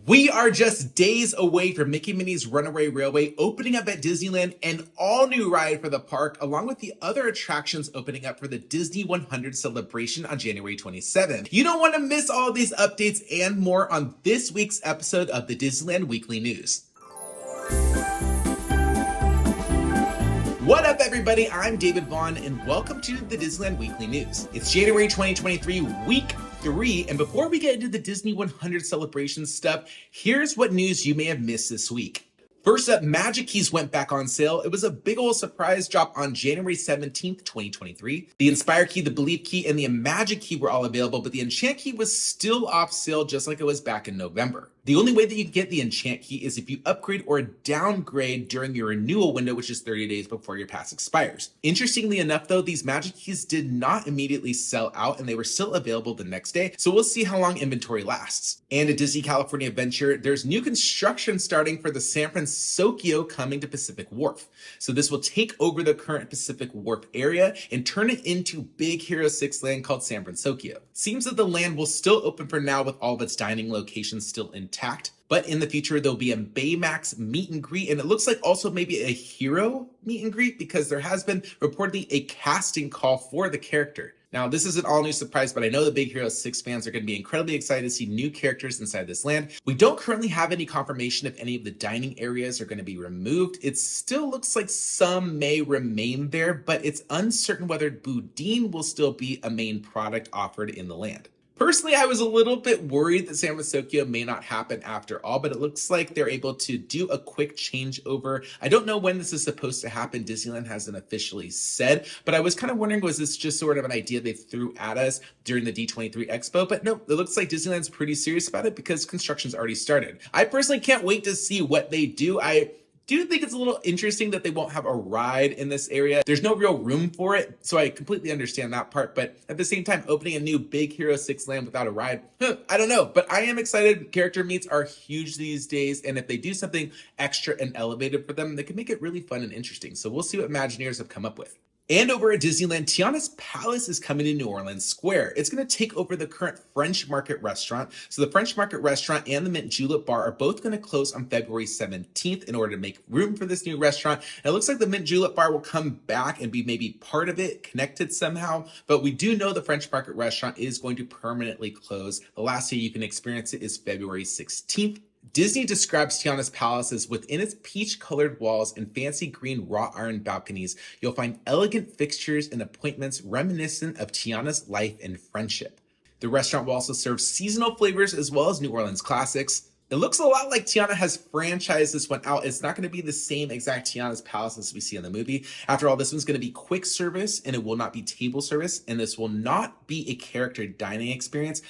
We are just days away from Mickey Minnie's Runaway Railway opening up at Disneyland, an all-new ride for the park, along with the other attractions opening up for the Disney 100 celebration on January 27th. You don't want to miss all of these updates and more on this week's episode of the Disneyland Weekly News. What up, everybody? I'm David Vaughn, and welcome to the Disneyland Weekly News. It's January 2023, week 3, and before we get into the Disney 100 celebration stuff, here's what news you may have missed this week. First up, Magic Keys went back on sale. It was a big old surprise drop on January 17th, 2023. The Inspire Key, the Believe Key, and the Magic Key were all available, but the Enchant Key was still off sale just like it was back in November. The only way that you can get the Enchant Key is if you upgrade or downgrade during your renewal window, which is 30 days before your pass expires. Interestingly enough, though, these Magic Keys did not immediately sell out and they were still available the next day, so we'll see how long inventory lasts. And at Disney California Adventure, there's new construction starting for the San Fransokyo coming to Pacific Wharf. So this will take over the current Pacific Wharf area and turn it into Big Hero 6 land called San Fransokyo. Seems that the land will still open for now with all of its dining locations still intact, but in the future there'll be a Baymax meet and greet, and it looks like also maybe a hero meet and greet because there has been reportedly a casting call for the character. Now, this is an all-new surprise, but I know the Big Hero 6 fans are going to be incredibly excited to see new characters inside this land. We don't currently have any confirmation if any of the dining areas are going to be removed. It still looks like some may remain there, but it's uncertain whether Boudin will still be a main product offered in the land. Personally, I was a little bit worried that San Fransokyo may not happen after all, but it looks like they're able to do a quick changeover. I don't know when this is supposed to happen. Disneyland hasn't officially said, but I was kind of wondering, was this just sort of an idea they threw at us during the D23 Expo? But no, it looks like Disneyland's pretty serious about it because construction's already started. I personally can't wait to see what they do. I do think it's a little interesting that they won't have a ride in this area. There's no real room for it, so I completely understand that part. But at the same time, opening a new Big Hero 6 land without a ride, I don't know. But I am excited. Character meets are huge these days, and if they do something extra and elevated for them, they can make it really fun and interesting. So we'll see what Imagineers have come up with. And over at Disneyland, Tiana's Palace is coming to New Orleans Square. It's going to take over the current French Market restaurant. So the French Market restaurant and the Mint Julep bar are both going to close on February 17th in order to make room for this new restaurant. And it looks like the Mint Julep bar will come back and be maybe part of it, connected somehow. But we do know the French Market restaurant is going to permanently close. The last day you can experience it is February 16th. Disney describes Tiana's Palace as within its peach-colored walls and fancy green wrought iron balconies, you'll find elegant fixtures and appointments reminiscent of Tiana's life and friendship. The restaurant will also serve seasonal flavors as well as New Orleans classics. It looks a lot like Tiana has franchised this one out. It's not going to be the same exact Tiana's Palace as we see in the movie. After all, this one's going to be quick service and it will not be table service, and this will not be a character dining experience,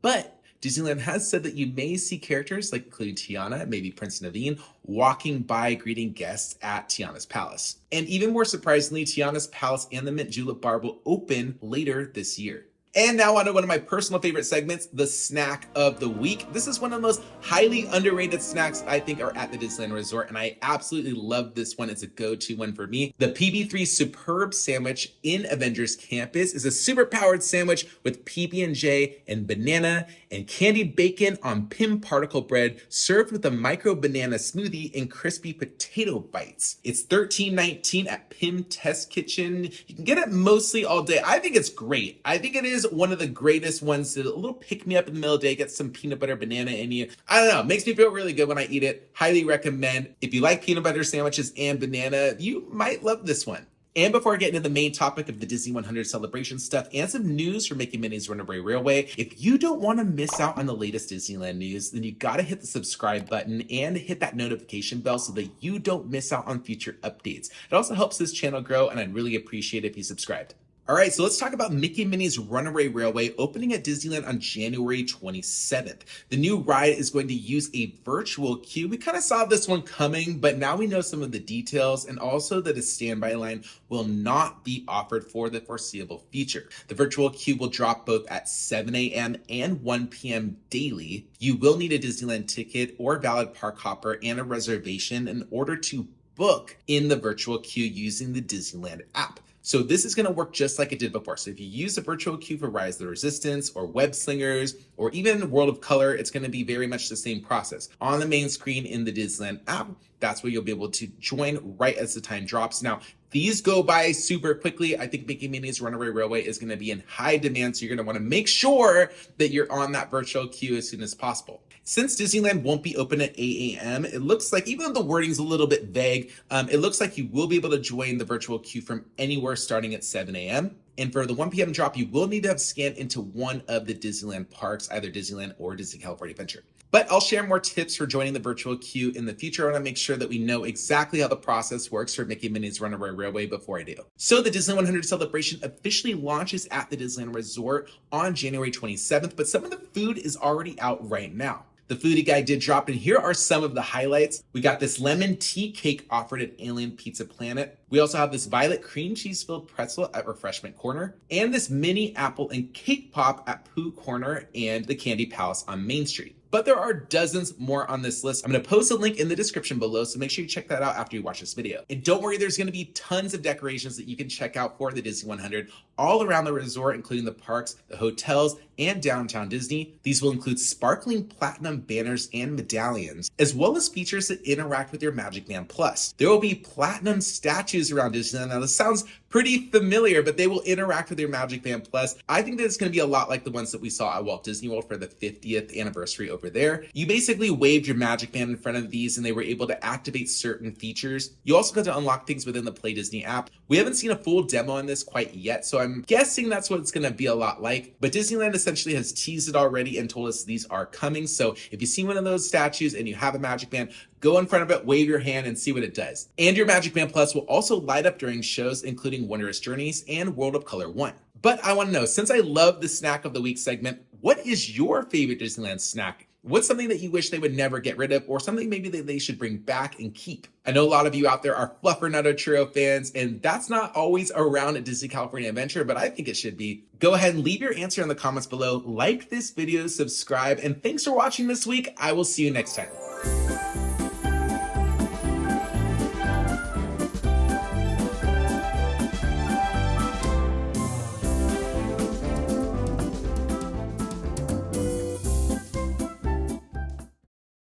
but Disneyland has said that you may see characters like including Tiana, maybe Prince Naveen, walking by greeting guests at Tiana's Palace. And even more surprisingly, Tiana's Palace and the Mint Julep bar will open later this year. And now on to one of my personal favorite segments, the snack of the week. This is one of the most highly underrated snacks I think are at the Disneyland Resort, and I absolutely love this one. It's a go-to one for me. The PB3 Superb Sandwich in Avengers Campus is a super powered sandwich with PB&J and banana and candied bacon on Pim particle bread, served with a micro banana smoothie and crispy potato bites. It's $13.19 at Pim Test Kitchen. You can get it mostly all day. I think it's great. I think it is one of the greatest ones. A little pick-me-up in the middle of the day, get some peanut butter banana in you. I don't know, it makes me feel really good when I eat it. Highly recommend. If you like peanut butter sandwiches and banana, you might love this one. And before I get into the main topic of the Disney 100 celebration stuff and some news from Mickey Minnie's Runaway Railway, if you don't want to miss out on the latest Disneyland news, then you got to hit the subscribe button and hit that notification bell so that you don't miss out on future updates. It also helps this channel grow, and I'd really appreciate it if you subscribed. All right, so let's talk about Mickey Minnie's Runaway Railway opening at Disneyland on January 27th. The new ride is going to use a virtual queue. We kind of saw this one coming, but now we know some of the details, and also that a standby line will not be offered for the foreseeable future. The virtual queue will drop both at 7 a.m. and 1 p.m. daily. You will need a Disneyland ticket or valid park hopper and a reservation in order to book in the virtual queue using the Disneyland app. So this is going to work just like it did before. So if you use the virtual queue for Rise of the Resistance or Web Slingers or even World of Color, it's going to be very much the same process. On the main screen in the Disneyland app, that's where you'll be able to join right as the time drops. Now, these go by super quickly. I think Mickey Minnie's Runaway Railway is going to be in high demand, so you're going to want to make sure that you're on that virtual queue as soon as possible. Since Disneyland won't be open at 8 a.m., it looks like, even though the wording's a little bit vague, it looks like you will be able to join the virtual queue from anywhere starting at 7 a.m. And for the 1 p.m. drop, you will need to have scanned into one of the Disneyland parks, either Disneyland or Disney California Adventure. But I'll share more tips for joining the virtual queue in the future. I want to make sure that we know exactly how the process works for Mickey Minnie's Runaway Railway before I do. So the Disney 100 celebration officially launches at the Disneyland Resort on January 27th, but some of the food is already out right now. The foodie guide did drop, and here are some of the highlights. We got this lemon tea cake offered at Alien Pizza Planet. We also have this violet cream cheese filled pretzel at Refreshment Corner, and this mini apple and cake pop at Pooh Corner and the Candy Palace on Main Street. But there are dozens more on this list. I'm going to post a link in the description below, so make sure you check that out after you watch this video. And don't worry, there's going to be tons of decorations that you can check out for the Disney 100 all around the resort, including the parks, the hotels, and downtown Disney. These will include sparkling platinum banners and medallions, as well as features that interact with your MagicBand Plus. There will be platinum statues around Disneyland. Now, this sounds pretty familiar, but they will interact with your MagicBand Plus. I think that it's going to be a lot like the ones that we saw at Walt Disney World for the 50th anniversary over there. You basically waved your MagicBand in front of these and they were able to activate certain features. You also got to unlock things within the Play Disney app. We haven't seen a full demo on this quite yet, so I'm guessing that's what it's going to be a lot like. But Disneyland essentially has teased it already and told us these are coming. So if you see one of those statues and you have a MagicBand, go in front of it, wave your hand, and see what it does. And your MagicBand Plus will also light up during shows, including Wondrous Journeys and World of Color 1. But I want to know, since I love the Snack of the Week segment, what is your favorite Disneyland snack? What's something that you wish they would never get rid of, or something maybe that they should bring back and keep? I know a lot of you out there are Fluffernutter Churro fans, and that's not always around at Disney California Adventure, but I think it should be. Go ahead and leave your answer in the comments below, like this video, subscribe, and thanks for watching this week. I will see you next time.